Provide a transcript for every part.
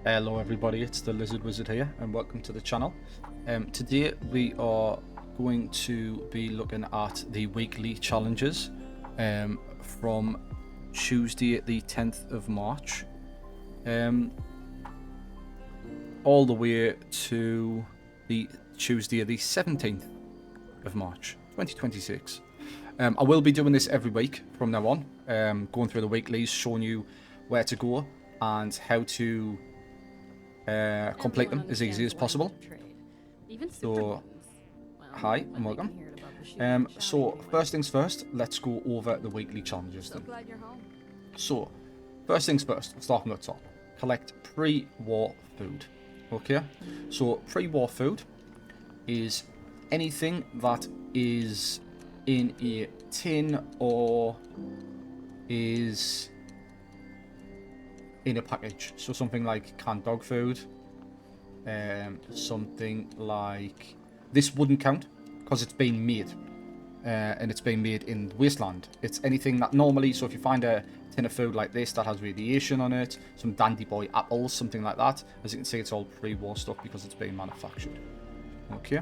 Hello everybody, it's the Lizard Wizard here and welcome to the channel. Today we are going to be looking at the weekly challenges from Tuesday the 10th of March all the way to the Tuesday the 17th of March 2026. I will be doing this every week from now on, going through the weeklies, showing you where to go and how to complete them as easy as possible. So, hi and welcome. So, first things first, let's go over the weekly challenges then. So, first things first, starting at the top. Collect pre-war food. Okay, so pre-war food is anything that is in a tin or is in a package. So something like canned dog food, something like this wouldn't count because it's been made and it's been made in the wasteland. It's anything that normally, so if you find a tin of food like this that has radiation on it, some dandy boy apples, something like that, as you can see, it's all pre-war stuff because it's been manufactured. Okay,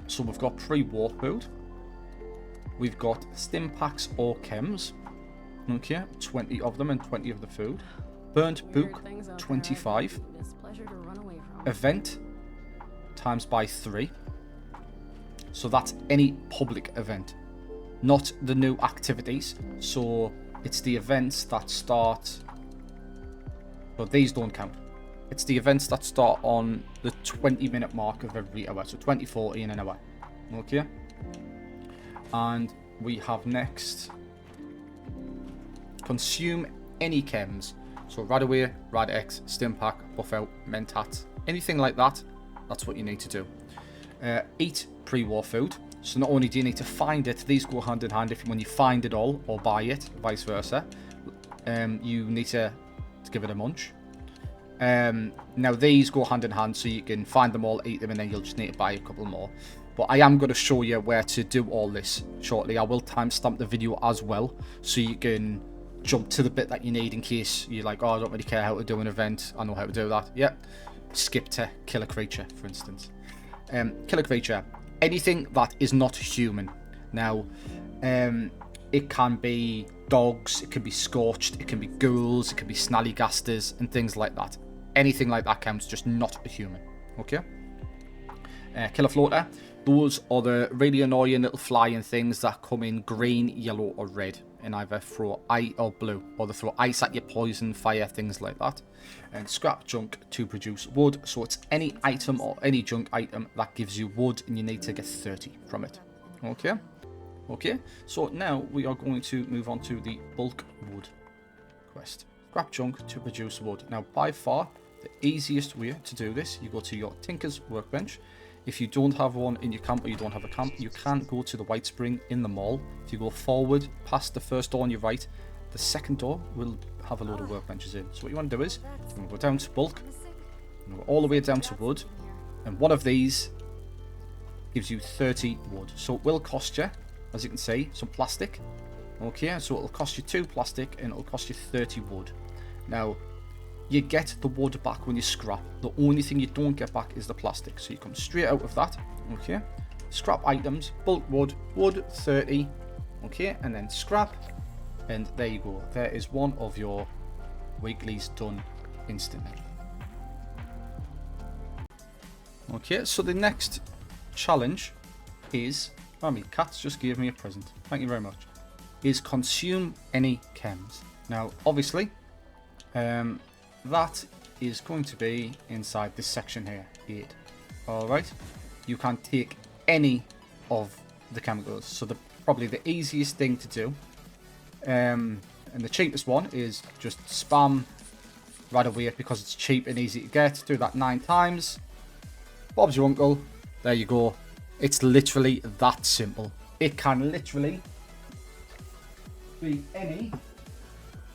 so we've got pre-war food, we've got stim packs or chems. Okay, 20 of them and 20 of the food. Burnt book, 25. Event times by 3. So that's any public event, not the new activities. So it's the events that start, but these don't count. It's the events that start on the 20-minute mark of every hour. So 20, 40 in an hour. Okay. And we have next, consume any chems. So Radaway, Rad-X, Stimpack, Buff-Out, Mentat, anything like that, that's what you need to do. Eat pre-war food. So not only do you need to find it, these go hand in hand when you find it all or buy it, vice versa. You need to give it a munch. Now these go hand in hand, so you can find them all, eat them, and then you'll just need to buy a couple more. But I am going to show you where to do all this shortly. I will timestamp the video as well, so you can jump to the bit that you need in case you're like, oh, I don't really care how to do an event. I know how to do that. Yep. Skip to kill a creature, for instance. Kill a creature. Anything that is not human. Now, it can be dogs, it can be scorched, it can be ghouls, it can be snallygasters, and things like that. Anything like that counts, just not a human. Okay? Kill a floater. Those are the really annoying little flying things that come in green, yellow, or red, and either throw ice or blue, or they throw ice at you, poison, fire, things like that. And scrap junk to produce wood. So it's any item or any junk item that gives you wood, and you need to get 30 from it. Okay. Okay. So now we are going to move on to the bulk wood quest. Scrap junk to produce wood. Now, by far the easiest way to do this, you go to your Tinker's workbench. If you don't have one in your camp or you don't have a camp, you can go to the White Spring in the mall. If you go forward past the first door on your right, the second door will have a load of workbenches in. So what you want to do is, you're going to go down to bulk, go all the way down to wood, and one of these gives you 30 wood. So it will cost you, as you can see, some plastic. Okay, so it'll cost you 2 plastic and it'll cost you 30 wood. Now, you get the wood back when you scrap. The only thing you don't get back is the plastic. So you come straight out of that. Okay. Scrap items, bulk wood, wood 30. Okay, and then scrap. And there you go. There is one of your weeklies done instantly. Okay, so the next challenge is, oh, my cats just gave me a present. Thank you very much. Is consume any chems. Now, obviously, that is going to be inside this section here, 8. Alright, you can take any of the chemicals. So probably the easiest thing to do, and the cheapest one, is just spam Radaway because it's cheap and easy to get. Do that 9 times. Bob's your uncle. There you go. It's literally that simple. It can literally be any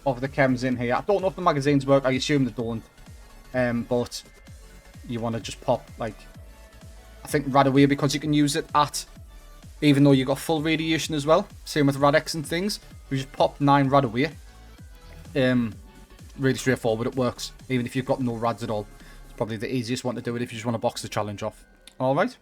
of the chems in here. I don't know if the magazines work. I assume they don't. But you want to just pop, like, I think Radaway, because you can use it at, even though you got full radiation as well. Same with Rad-X and things. We just pop 9 Radaway. really straightforward. It works even if you've got no rads at all. It's probably the easiest one to do it if you just want to box the challenge off. Alright.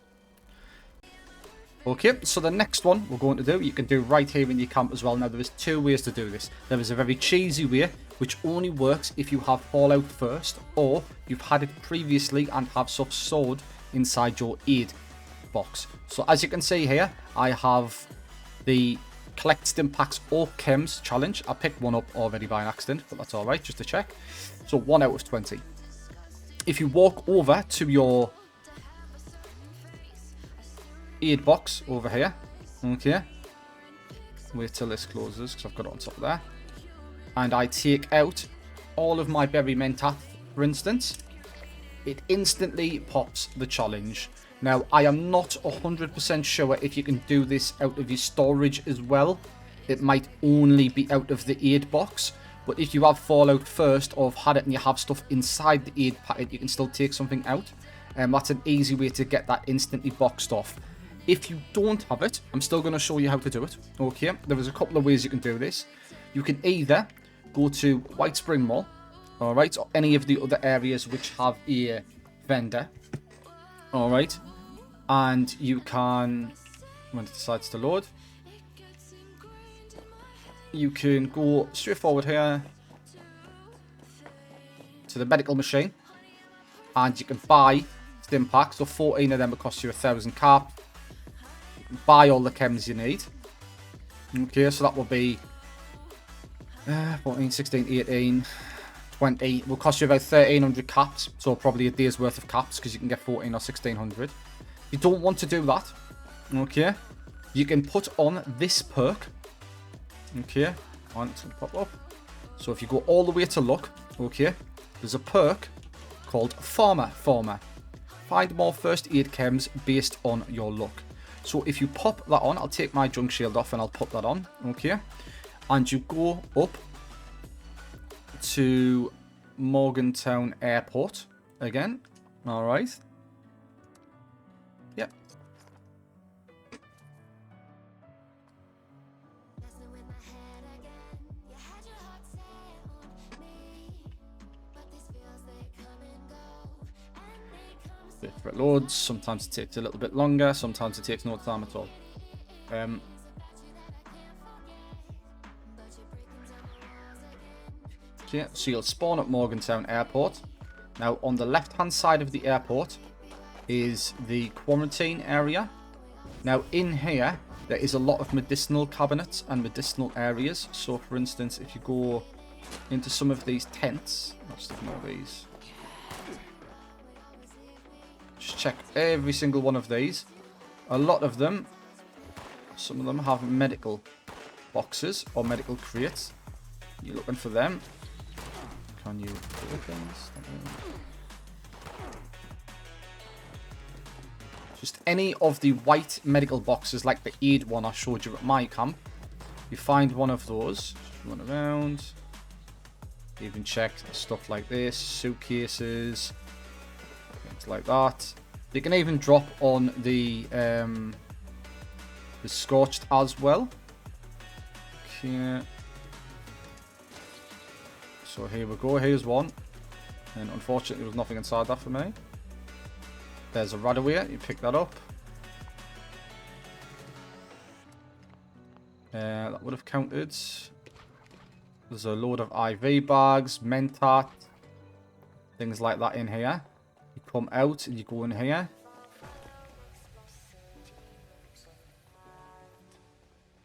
Okay, so the next one we're going to do, you can do right here in your camp as well. Now, there is two ways to do this. There is a very cheesy way, which only works if you have Fallout first, or you've had it previously and have stuff stored inside your aid box. So as you can see here, I have the collect stim packs or chems challenge. I picked one up already by an accident, but that's alright, just to check. So 1 out of 20. If you walk over to your aid box over here, okay, wait till this closes because I've got it on top of there, and I take out all of my berry mentat, for instance, it instantly pops the challenge. Now, I am not 100% sure if you can do this out of your storage as well. It might only be out of the aid box, but if you have Fallout first or have had it and you have stuff inside the aid packet, you can still take something out. That's an easy way to get that instantly boxed off. If you don't have it, I'm still going to show you how to do it. Okay, there is a couple of ways you can do this. You can either go to White Spring Mall, alright, or any of the other areas which have a vendor, alright, and you can, when it decides to load, you can go straight forward here to the medical machine, and you can buy stim packs. So 14 of them will cost you 1,000 cap. Buy all the chems you need. Okay, so that will be 14, 16, 18, 20. It will cost you about 1,300 caps, so probably a day's worth of caps because you can get 14 or 1,600. If you don't want to do that, okay, you can put on this perk. Okay, and it's going to pop up. So if you go all the way to luck, okay, there's a perk called Farmer. Find more first aid chems based on your luck. So if you pop that on, I'll take my junk shield off and I'll put that on, okay? And you go up to Morgantown Airport again, alright? Yep. If it loads, sometimes it takes a little bit longer, sometimes it takes no time at all. Okay, so you'll spawn at Morgantown Airport. Now, on the left-hand side of the airport is the quarantine area. Now, in here, there is a lot of medicinal cabinets and medicinal areas. So, for instance, if you go into some of these tents, let's ignore these. Just check every single one of these. A lot of them, some of them have medical boxes or medical crates. You're looking for them. Can you open this? Just any of the white medical boxes like the aid one I showed you at my camp. You find one of those, just run around. Even check stuff like this, suitcases, things like that. You can even drop on the scorched as well. Okay. So here we go. Here's one, and unfortunately, there was nothing inside that for me. There's a Radaway. You pick that up. That would have counted. There's a load of IV bags, Mentat, things like that in here. You come out and you go in here.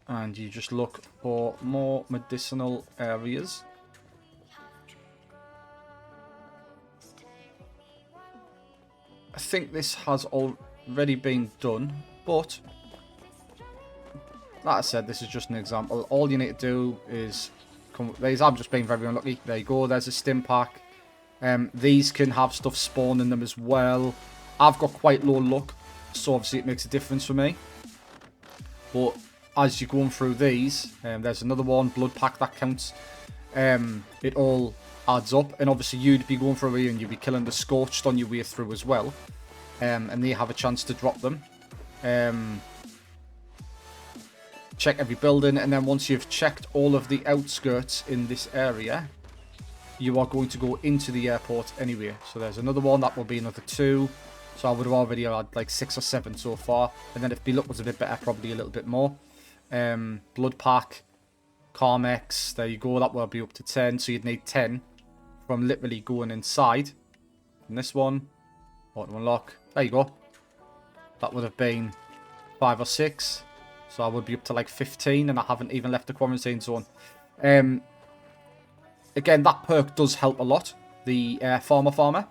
And you just look for more medicinal areas. I think this has already been done, but like I said, this is just an example. All you need to do is come with these. I'm just being very unlucky. There you go. There's a stim pack. These can have stuff spawn in them as well. I've got quite low luck, so obviously it makes a difference for me. But as you're going through these, there's another one, blood pack, that counts. It all adds up, and obviously you'd be going through here and you'd be killing the scorched on your way through as well. And they have a chance to drop them. Check every building, and then once you've checked all of the outskirts in this area, you are going to go into the airport anyway. So there's another one, that will be another 2. So I would have already had like 6 or 7 so far. And then if my luck was a bit better, probably a little bit more. Blood Pack, Carmex, there you go, that will be up to 10. So you'd need 10 from literally going inside. And this one, auto unlock, there you go. That would have been 5 or 6. So I would be up to like 15, and I haven't even left the quarantine zone. Again, that perk does help a lot. The Farmer.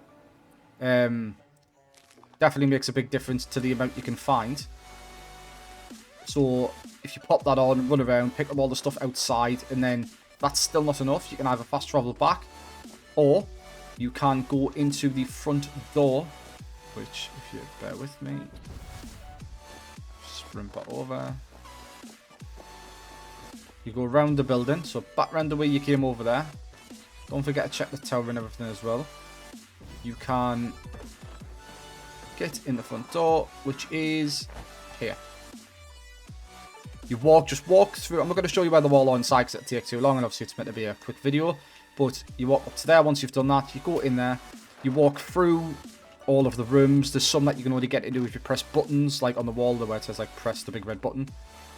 Definitely makes a big difference to the amount you can find. So if you pop that on, run around, pick up all the stuff outside, and then that's still not enough, you can either fast travel back, or you can go into the front door, which, if you bear with me, sprint that over. You go around the building, so back round the way you came over there. Don't forget to check the tower and everything as well. You can get in the front door, which is here. You just walk through. I'm not going to show you where the wall are inside because it takes too long, and obviously it's meant to be a quick video. But you walk up to there. Once you've done that, you go in there. You walk through all of the rooms. There's some that you can only get into if you press buttons, like on the wall where it says like press the big red button.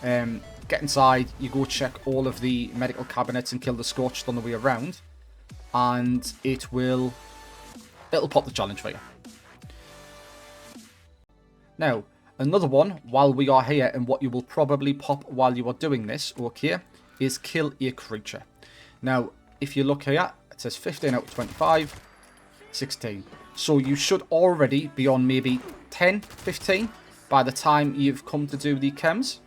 Get inside. You go check all of the medical cabinets and kill the Scorched on the way around, and it'll pop the challenge for you. Now, another one, while we are here, and what you will probably pop while you are doing this, okay, is kill a creature. Now, if you look here, it says 15 out of 25, 16. So you should already be on maybe 10, 15 by the time you've come to do the chems.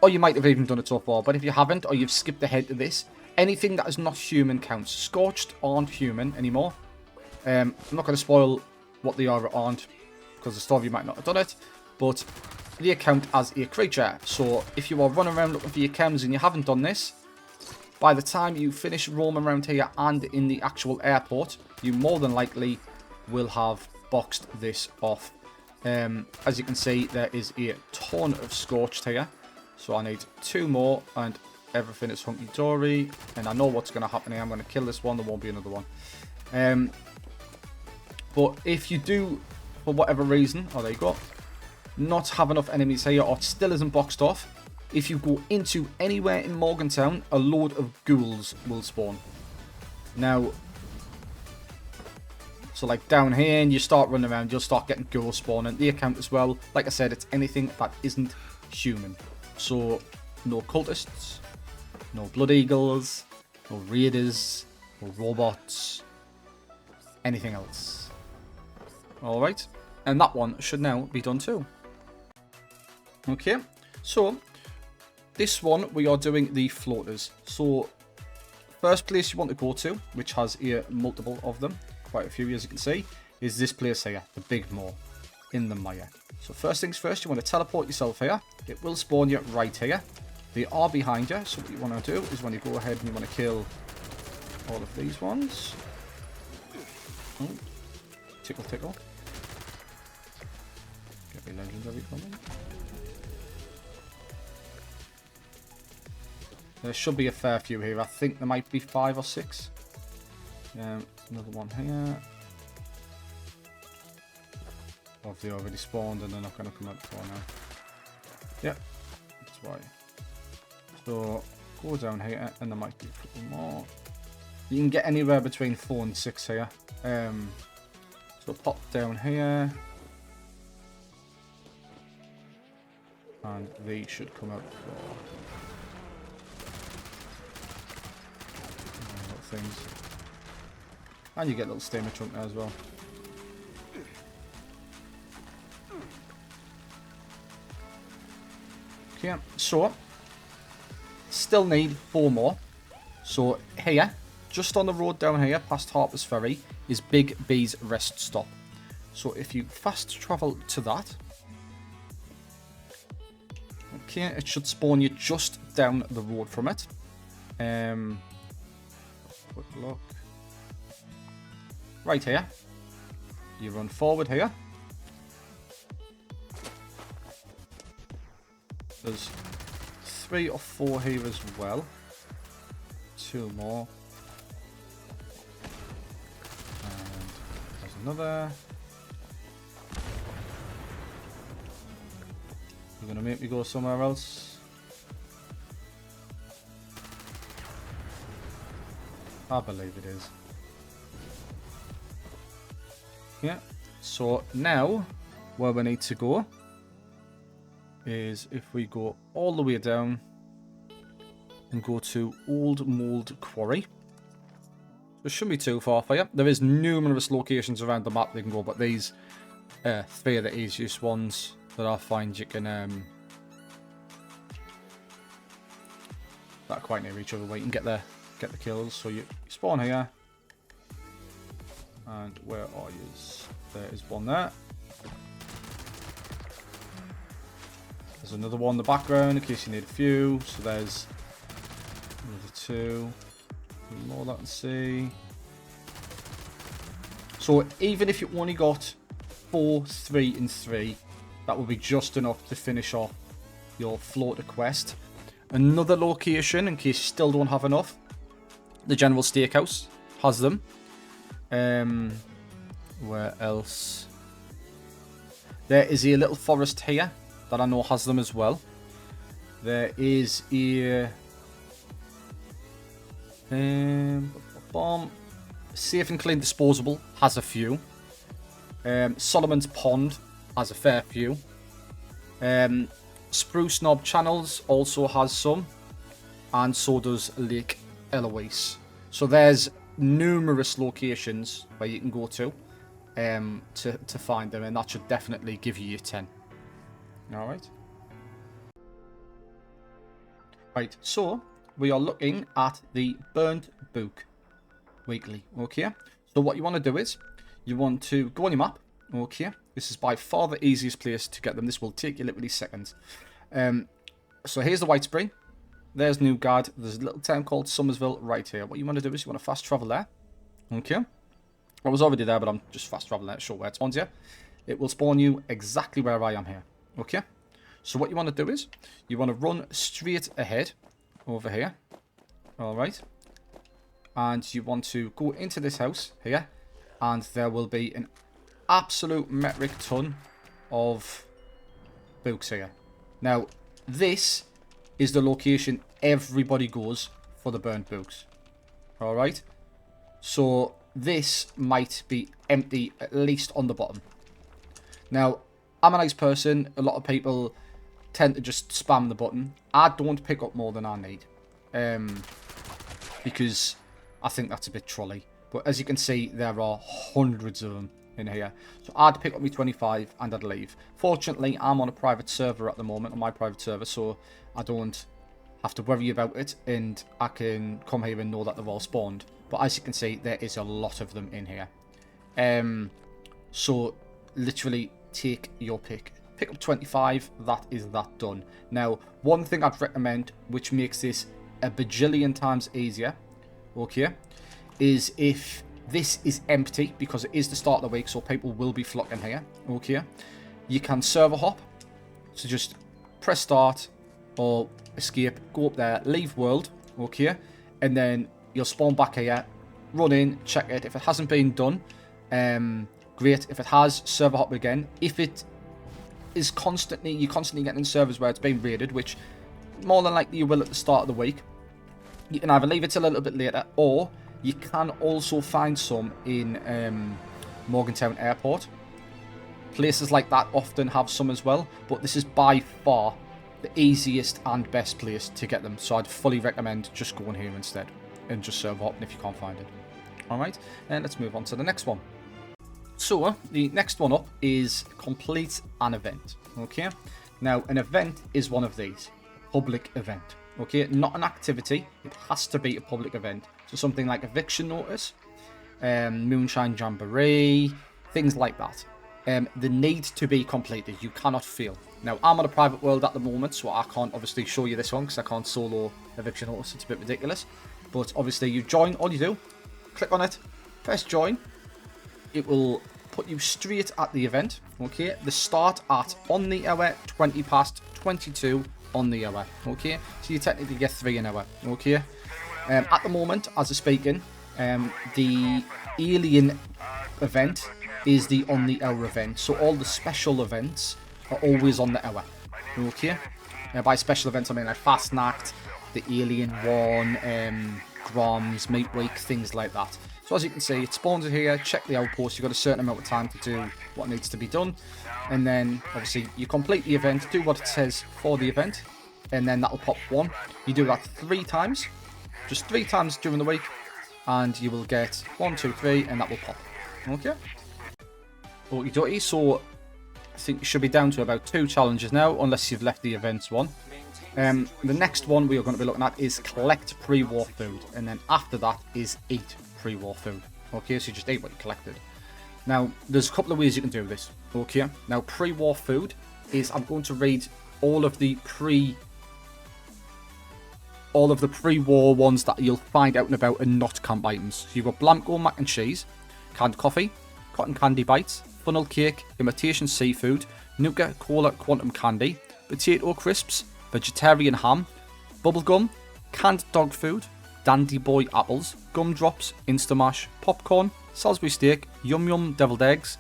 Or you might have even done it so far, but if you haven't, or you've skipped ahead to this, anything that is not human counts. Scorched aren't human anymore. I'm not going to spoil what they are or aren't, because the story might not have done it, but they count as a creature. So if you are running around looking for your chems and you haven't done this, by the time you finish roaming around here and in the actual airport, you more than likely will have boxed this off. As you can see, there is a ton of Scorched here, so I need 2 more and everything is hunky-dory, and I know what's going to happen here. I'm going to kill this one, there won't be another one. But if you do, for whatever reason, oh there you go, not have enough enemies here, or it still isn't boxed off, if you go into anywhere in Morgantown, a load of ghouls will spawn. Now, so like down here, and you start running around, you'll start getting ghouls spawning. The account as well, like I said, it's anything that isn't human. So, no cultists, no blood eagles, no raiders, no robots, anything else. Alright, and that one should now be done too. Okay, so this one we are doing the floaters. So first place you want to go to, which has a multiple of them, quite a few as you can see, is this place here, the Big Moor in the mire. So first things first, you want to teleport yourself here. It will spawn you right here. They are behind you, so what you want to do is when you go ahead and you want to kill all of these ones. Oh, tickle tickle. Get me legendary coming. There should be a fair few here. I think there might be 5 or 6. Another one here. Or have they already spawned and they're not going to come out before now? Yep, that's why. So go down here and there might be a couple more. You can get anywhere between 4 and 6 here. So pop down here. And they should come out before. Things. And you get a little steamer chunk there as well. Okay, so still need 4 more. So here, just on the road down here past Harper's Ferry, is Big B's rest stop. So if you fast travel to that, okay, it should spawn you just down the road from it. Quick look. Right here. You run forward here. There's 3 or 4 here as well. 2 2 more. And there's another. You're going to make me go somewhere else? I believe it is. Yeah. So now, where we need to go is if we go all the way down and go to Old Mould Quarry. It shouldn't be too far for you. There is numerous locations around the map they can go, but these 3 are the easiest ones that I find you can that are quite near each other where you can get the kills. So you spawn here, and where are you? There is one there. There's another one in the background in case you need a few. So there's another 2. More that and see. So even if you only got 4, 3, and 3, that will be just enough to finish off your floater quest. Another location, in case you still don't have enough, the General Steakhouse has them. Where else? There is a little forest here that I know has them as well. There is a Safe and Clean Disposable has a few. Solomon's Pond has a fair few. Spruce Knob Channels also has some, and so does Lake Eloise. So there's numerous locations where you can go to find them, and that should definitely give you your 10. All right. Right. So we are looking at the Burnt Book weekly. Okay. So what you want to do is you want to go on your map. Okay. This is by far the easiest place to get them. This will take you literally seconds. So here's the White Spring. There's Newgard. There's a little town called Somersville right here. What you want to do is you want to fast travel there. Okay. I was already there, but I'm just fast traveling there to show where it spawns you. It will spawn you exactly where I am here. Okay. So what you want to do is you want to run straight ahead over here. All right. And you want to go into this house here, and there will be an absolute metric ton of books here. Now, this is the location everybody goes for the burnt books. Alright? So, this might be empty, at least on the bottom. Now, I'm a nice person. A lot of people tend to just spam the button. I don't pick up more than I need. Because I think that's a bit trolley. But as you can see, there are hundreds of them in here. So I'd pick up me 25 and I'd leave. Fortunately, I'm on a private server at the moment, on my private server, so I don't have to worry about it, and I can come here and know that they've all spawned. But as you can see, there is a lot of them in here. So literally take your pick. Pick up 25, that is that done. Now, one thing I'd recommend, which makes this a bajillion times easier, okay, is if this is empty, because it is the start of the week, so people will be flocking here, okay, you can server hop. So just press start or escape, go up there, leave world, okay, and then you'll spawn back here, run in, check it. If it hasn't been done, great. If it has, server hop again. If it is you're constantly getting in servers where it's being raided, which more than likely you will at the start of the week, you can either leave it till a little bit later, or you can also find some in Morgantown Airport. Places like that often have some as well, but this is by far the easiest and best place to get them. So I'd fully recommend just going here instead and just server hopping if you can't find it. Alright, and let's move on to the next one. So the next one up is complete an event. Okay, now an event is one of these. Public event. Okay, not an activity, it has to be a public event. So something like eviction notice, moonshine jamboree, things like that. They need to be completed. You cannot fail. Now, I'm on a private world at the moment, so I can't obviously show you this one because I can't solo eviction notice. It's a bit ridiculous. But obviously, you join. All you do, click on it, press join. It will put you straight at the event. Okay, the start at on the hour, 20 past 22 on the hour. Okay, so you technically get 3 an hour. Okay, At the moment, as I'm speaking, the alien event is the on the hour event. So all the special events are always on the hour. Okay? By special events, I mean like Fastnacht, the alien one, Groms, Meat Week, things like that. So as you can see, it spawns in here, check the outpost, you've got a certain amount of time to do what needs to be done. And then, obviously, you complete the event, do what it says for the event, and then that'll pop one. You do that 3 times, just 3 times during the week, and you will get 1, 2, 3, and that will pop. Okay? Okie dokie, so I think you should be down to about 2 challenges now, unless you've left the events one. The next one we are going to be looking at is collect pre-war food, and then after that is eat pre-war food. Okay, so you just eat what you collected. Now, there's a couple of ways you can do this. Okay, now pre-war food is, I'm going to read all of the pre-war ones that you'll find out and about and not camp items. So you've got Blamco mac and cheese, canned coffee, cotton candy bites, funnel cake, imitation seafood, Nuka Cola quantum candy, potato crisps, vegetarian ham, bubblegum, canned dog food, dandy boy apples, gumdrops, Instamash, popcorn, Salisbury steak, yum yum deviled eggs,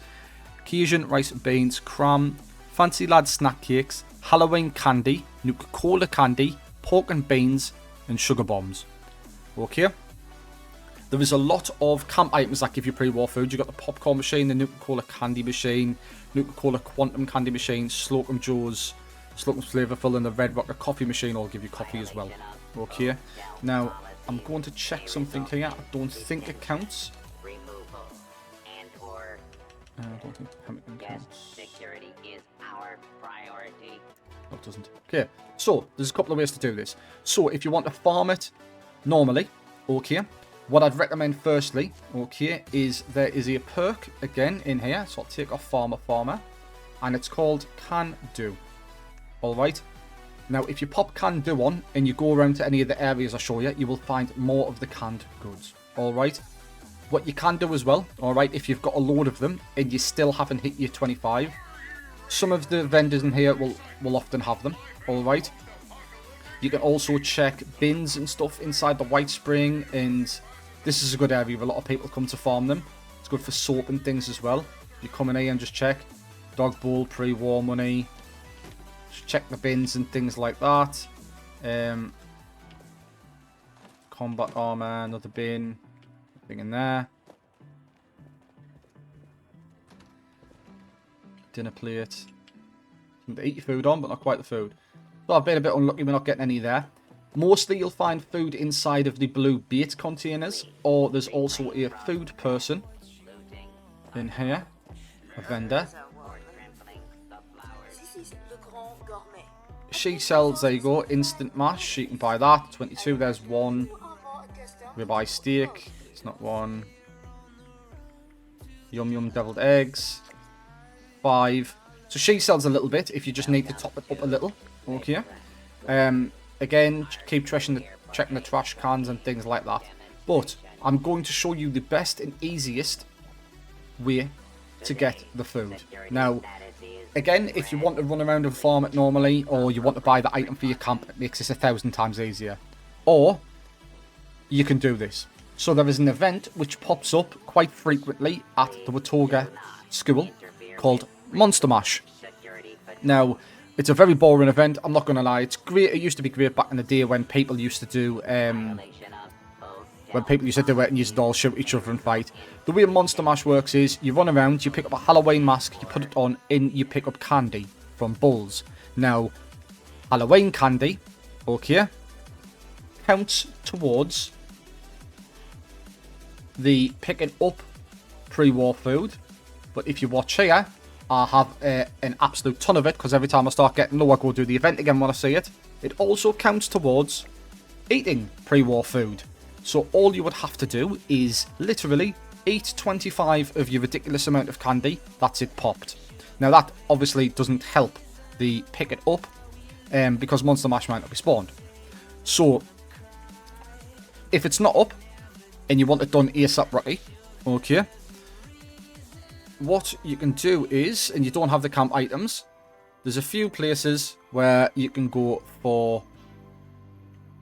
Cajun rice and beans, cram, fancy lad snack cakes, Halloween candy, Nuka Cola candy, pork and beans, and sugar bombs. Okay. There is a lot of camp items that give you pre-war food. You've got the popcorn machine, the Nuka Cola candy machine, Nuka Cola quantum candy machine, Slocum Joe's, Slocum's Flavorful, and the Red Rocker coffee machine all give you coffee as well. Okay. Now, I'm going to check something here. I don't think it counts. I don't think it counts. Security is our priority. No, it doesn't. Okay, so there's a couple of ways to do this. So if you want to farm it normally, okay, what I'd recommend firstly, okay, is there is a perk again in here. So I'll take off farmer, and it's called Can Do. Alright. Now if you pop Can Do on and you go around to any of the areas I show you, you will find more of the canned goods. Alright. What you can do as well, alright, if you've got a load of them and you still haven't hit your 25, some of the vendors in here will often have them, alright. You can also check bins and stuff inside the White Spring, and this is a good area where a lot of people come to farm them. It's good for soap and things as well. You come in here and just check. Dog bowl, pre-war money. Just check the bins and things like that. Combat armor, another bin. Thing in there. Dinner plate. Something to eat your food on, but not quite the food. So I've been a bit unlucky, we're not getting any there. Mostly you'll find food inside of the blue bait containers, or there's also a food person in here, a vendor. She sells, there you go, instant mash. You can buy that. 22, there's one. We buy steak. It's not one. Yum yum deviled eggs. 5. So she sells a little bit if you just need to top it up a little. Okay. Again, keep checking the trash cans and things like that. But I'm going to show you the best and easiest way to get the food. Now, again, if you want to run around and farm it normally, or you want to buy the item for your camp, it makes this 1,000 times easier. Or you can do this. So there is an event which pops up quite frequently at the Watoga school called Monster Mash. Now, it's a very boring event, I'm not going to lie. It's great. It used to be great back in the day when people used to do it and you'd all shoot each other and fight. The way Monster Mash works is you run around, you pick up a Halloween mask, you put it on, and you pick up candy from bulls. Now, Halloween candy, okay, counts towards the picking up pre-war food. But if you watch here, I have an absolute ton of it, because every time I start getting low, I go do the event again when I see it. It also counts towards eating pre-war food. So all you would have to do is literally eat 25 of your ridiculous amount of candy. That's it popped. Now that obviously doesn't help the pick it up, because Monster Mash might not be spawned. So if it's not up and you want it done ASAP Rocky, okay, what you can do is, and you don't have the camp items, there's a few places where you can go for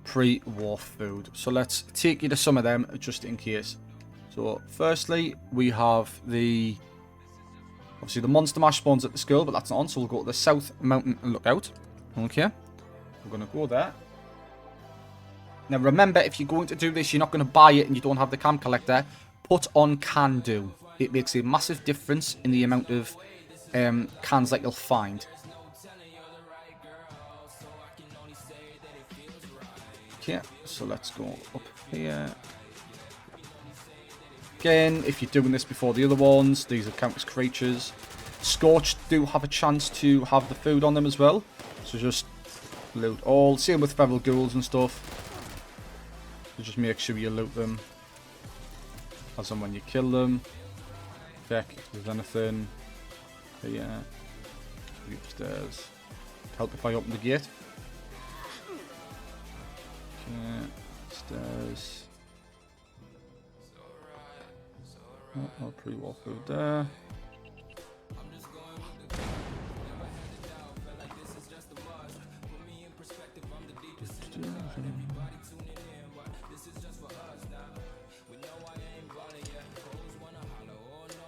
pre-war food. So let's take you to some of them just in case. So firstly, we have the... Obviously, the Monster Mash spawns at the school, but that's not on. So we'll go to the South Mountain Lookout. Okay. We're going to go there. Now, remember, if you're going to do this, you're not going to buy it and you don't have the cam collector. Put on can do. It makes a massive difference in the amount of cans that you'll find. Okay, so let's go up here. Again, if you're doing this before the other ones, these are count as creatures. Scorched do have a chance to have the food on them as well. So just loot all. Same with feral ghouls and stuff. So just make sure you loot them as and when you kill them. Check if there's anything. Yeah. Upstairs. Help if I open the gate. Okay. Stairs. Oh, pre-war food there.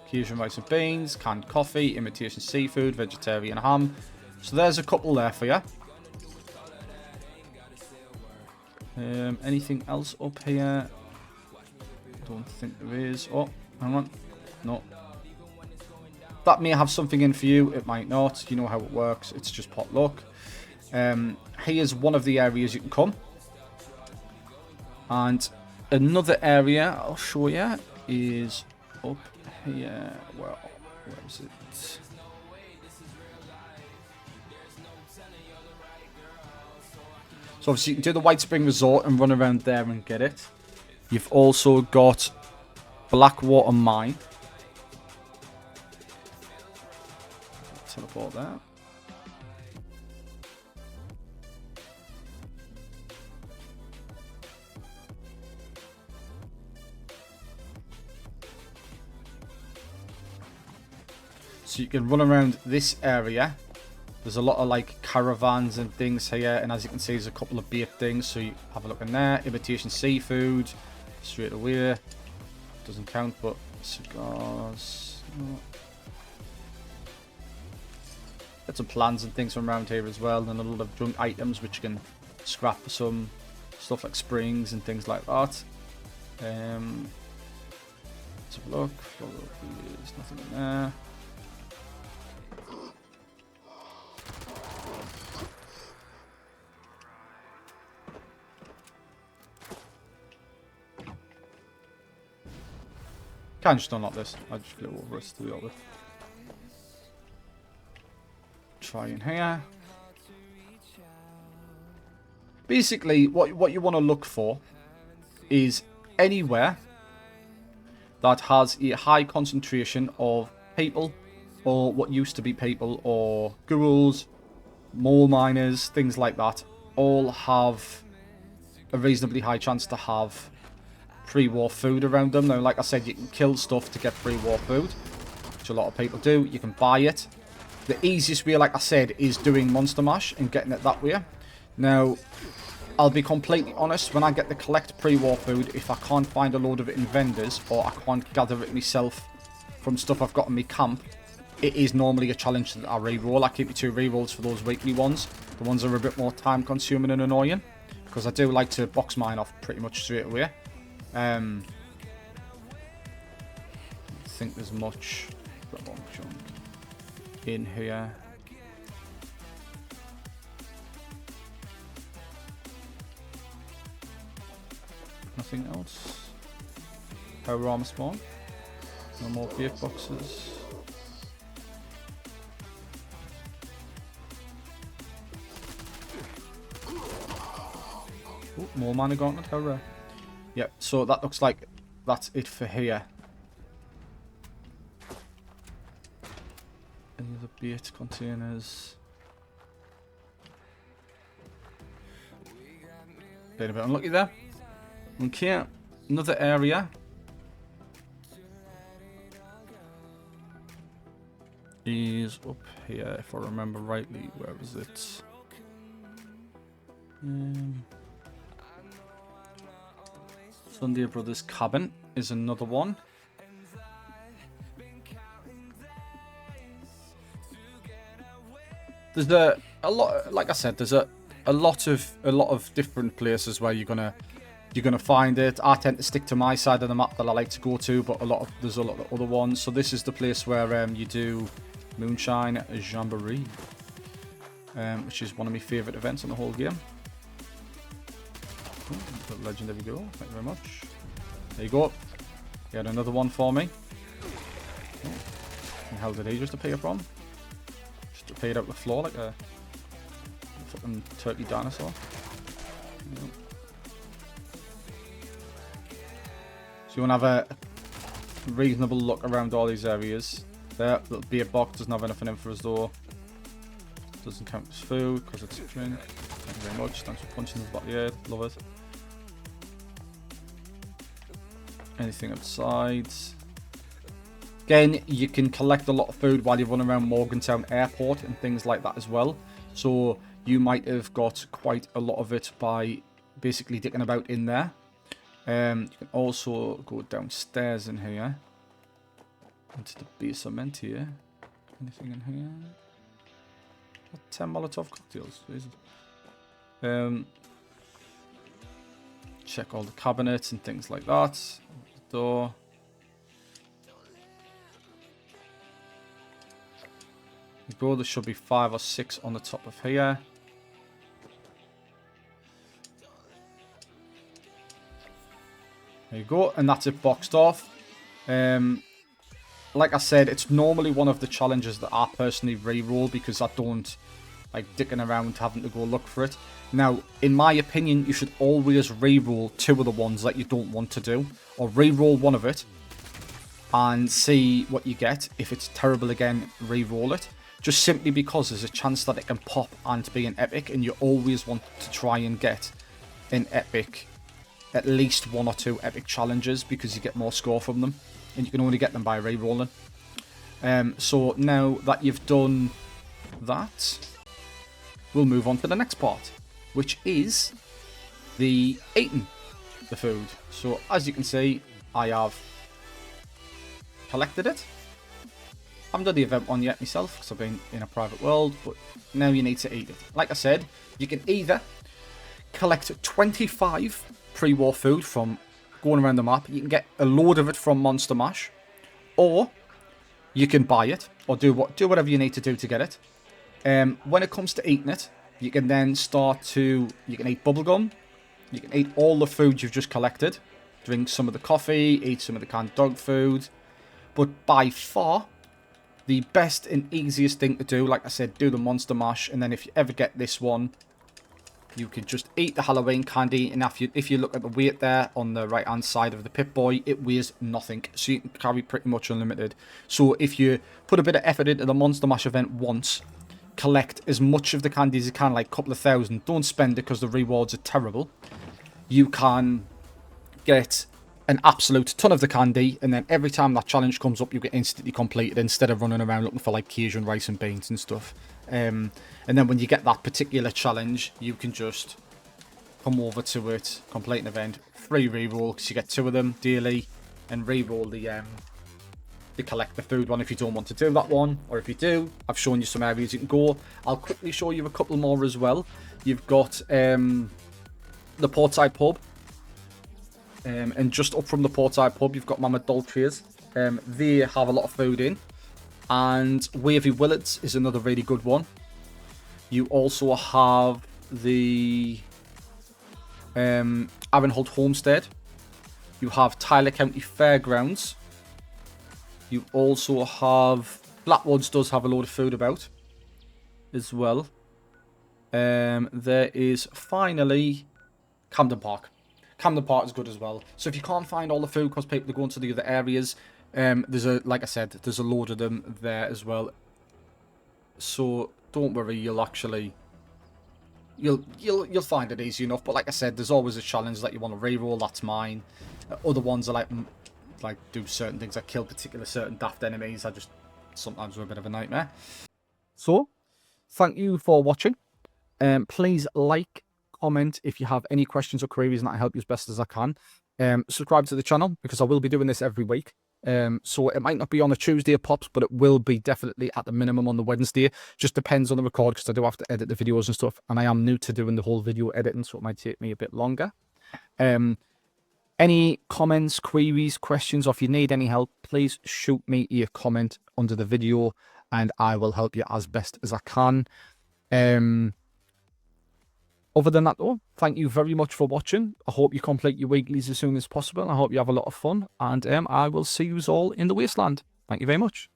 Cajun rice and beans, canned coffee, imitation seafood, vegetarian ham. So there's a couple there for you. Anything else up here? Don't think there is. Oh, hang on. No. That may have something in for you. It might not. You know how it works. It's just pot luck. Here's one of the areas you can come. And another area I'll show you is up here. Well, where is it? So obviously you can do the White Spring Resort and run around there and get it. You've also got Blackwater Mine. Teleport there. So you can run around this area. There's a lot of like caravans and things here, and as you can see there's a couple of bait things, so you have a look in there. Imitation seafood straight away, doesn't count, but cigars, no. Got some plans and things from around here as well, and a lot of junk items which you can scrap for some stuff like springs and things like that. Let's have a look. There's nothing in there. Can't just unlock this. I just flew over it to the other. Try in here. Basically, what you want to look for is anywhere that has a high concentration of people, or what used to be people, or ghouls, mole miners, things like that, all have a reasonably high chance to have pre-war food around them. Now, like I said, you can kill stuff to get pre-war food, which a lot of people do. You can buy it. The easiest way, like I said, is doing Monster Mash and getting it that way. Now, I'll be completely honest, when I get the collect pre-war food, if I can't find a load of it in vendors, or I can't gather it myself from stuff I've got in my camp, it is normally a challenge that I re-roll. I keep it 2 re-rolls for those weekly ones. The ones that are a bit more time consuming and annoying, because I do like to box mine off pretty much straight away. I don't think there's much in here. Nothing else. Power armor spawn. No more bait boxes. Ooh, more mana gauntlet. How rare. Yep, so that looks like that's it for here. Any other bait containers? Been a bit unlucky there. Okay, another area is up here, if I remember rightly. Where is it? Sunday Brothers Cabin is another one. There's a lot, like I said, there's a lot of different places where you're gonna find it. I tend to stick to my side of the map that I like to go to, but there's a lot of other ones. So this is the place where you do Moonshine Jamboree, which is one of my favourite events in the whole game. Oh, legendary go. Thank you very much. There you go. You had another one for me. Oh, where the hell did he just appear from? Just appeared out the floor like a fucking turkey dinosaur. Yep. So you want to have a reasonable look around all these areas. There, little beer box doesn't have anything in for us though. Doesn't count as food because it's a drink. Thank you very much. Thanks for punching us back of the head. Love it. Anything outside. Again, you can collect a lot of food while you run around Morgantown Airport and things like that as well. So you might have got quite a lot of it by basically dicking about in there. You can also go downstairs in here. Into the basement here. Anything in here? 10 Molotov cocktails. Jesus. Check all the cabinets and things like that. The door. There should be 5 or 6 on the top of here. There you go, and that's it boxed off. Like I said, it's normally one of the challenges that I personally re-roll because I don't like dicking around having to go look for it. Now, in my opinion, you should always re-roll 2 of the ones that you don't want to do, or re-roll 1 of it and see what you get. If it's terrible again, re-roll it. Just simply because there's a chance that it can pop and be an epic, and you always want to try and get an epic, at least 1 or 2 epic challenges because you get more score from them, and you can only get them by re-rolling. So now that you've done that, we'll move on to the next part, which is the eating the food. So as you can see, I have collected it. I haven't done the event one yet myself because I've been in a private world, but now you need to eat it. Like I said, you can either collect 25 pre-war food from going around the map. You can get a load of it from Monster Mash, or you can buy it, or do whatever you need to do to get it. When it comes to eating it, you can then you can eat bubblegum, you can eat all the food you've just collected, drink some of the coffee, eat some of the canned dog food, but by far the best and easiest thing to do, like I said, do the Monster Mash, and then if you ever get this one, you can just eat the Halloween candy, and if you look at the weight there on the right hand side of the Pip-Boy, it weighs nothing, so you can carry pretty much unlimited. So if you put a bit of effort into the Monster Mash event once, collect as much of the candy as you can, like a couple of thousand, don't spend it because the rewards are terrible, you can get an absolute ton of the candy, and then every time that challenge comes up, you get instantly completed instead of running around looking for like Cajun rice and beans and stuff. And then when you get that particular challenge, you can just come over to it, complete an event, free reroll because you get 2 of them daily, and reroll the collect the food one if you don't want to do that one, or if you do, I've shown you some areas you can go. I'll quickly show you a couple more as well. You've got the Portside Pub. And just up from the Portside Pub, you've got Mama Dolce's. They have a lot of food in. And Wavy Willets is another really good one. You also have the Arrenholt Homestead. You have Tyler County Fairgrounds. You also have Blackwoods does have a load of food about as well. There is finally Camden Park. Camden Park is good as well. So if you can't find all the food because people are going to the other areas, like I said, there's a load of them there as well. So don't worry, you'll find it easy enough. But like I said, there's always a challenge that you want to reroll. That's mine. Other ones are like do certain things. I kill particular certain daft enemies. I just sometimes are a bit of a nightmare. So thank you for watching. Please like, comment if you have any questions or queries, and I help you as best as I can. subscribe to the channel because I will be doing this every week. So it might not be on a Tuesday it pops, but it will be definitely at the minimum on the Wednesday. Just depends on the record because I do have to edit the videos and stuff, and I am new to doing the whole video editing, so it might take me a bit longer. Any comments, queries, questions, or if you need any help, please shoot me a comment under the video and I will help you as best as I can. Other than that, though, thank you very much for watching. I hope you complete your weeklies as soon as possible. I hope you have a lot of fun, and I will see you all in the wasteland. Thank you very much.